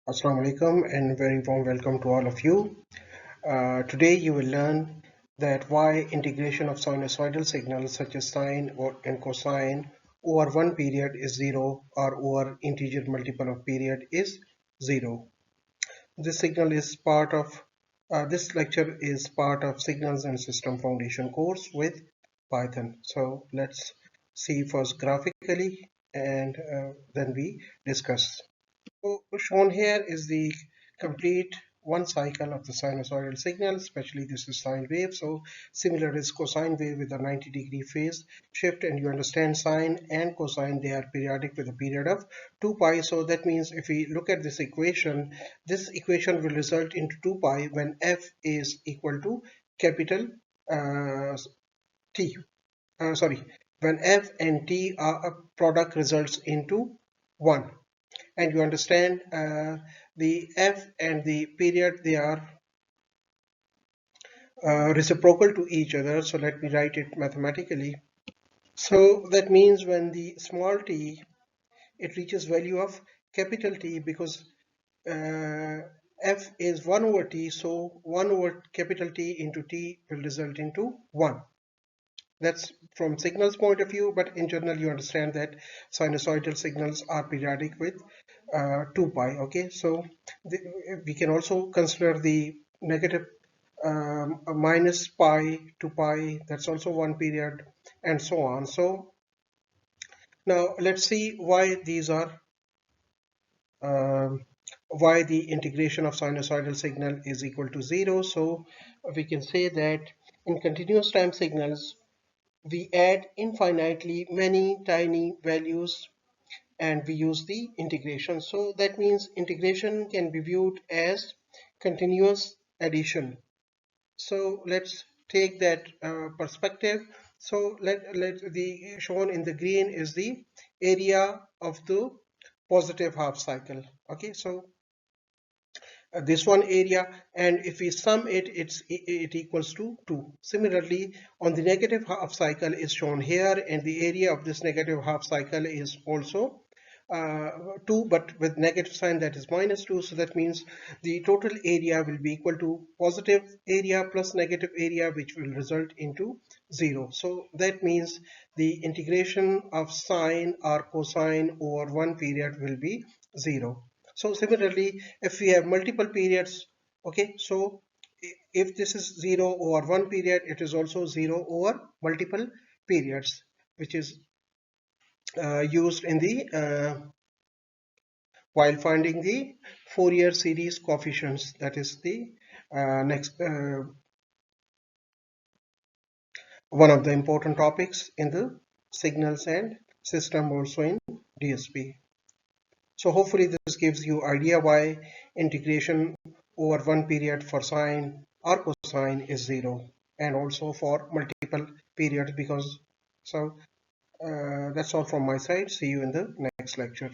Assalamu alaikum and very warm welcome to all of you. Today you will learn that why integration of sinusoidal signals such as sine and cosine over one period is 0 or over integer multiple of period is 0. This signal is part of this lecture is part of Signals and System Foundation course with Python. So let's see first graphically and then we discuss. So shown here is the complete one cycle of the sinusoidal signal, especially this is sine wave. So similar is cosine wave with a 90-degree phase shift, and you understand sine and cosine, they are periodic with a period of 2 pi. So that means if we look at this equation will result into 2 pi when f is equal to capital uh, T. Sorry, when f and t are a product results into 1. And you understand the f and the period, they are reciprocal to each other. So let me write it mathematically. So that means when the small t, it reaches value of capital T, because uh, f is 1 over t, so 1 over capital T into t will result into 1. That's from signals point of view, but in general you understand that sinusoidal signals are periodic with 2 pi. Okay, so we can also consider the negative minus pi to pi, that's also one period, and so on. So now let's see why these are why the integration of sinusoidal signal is equal to 0. So we can say that in continuous time signals we add infinitely many tiny values and we use the integration. So that means integration can be viewed as continuous addition. So let's take that perspective. So let the shown in the green is the area of the positive half cycle. Okay, so this one area, and if we sum it, it equals to 2. Similarly, on the negative half cycle is shown here, and the area of this negative half cycle is also 2, but with negative sign, that is minus 2. So that means the total area will be equal to positive area plus negative area, which will result into 0. So that means the integration of sine or cosine over one period will be 0. So similarly, if we have multiple periods, okay, so if this is 0 over one period, it is also 0 over multiple periods, which is used in the while finding the Fourier series coefficients. That is the next one of the important topics in the signals and system, also in DSP. So hopefully this gives you idea why integration over one period for sine or cosine is 0, and also for multiple periods, because so that's all from my side. See you in the next lecture.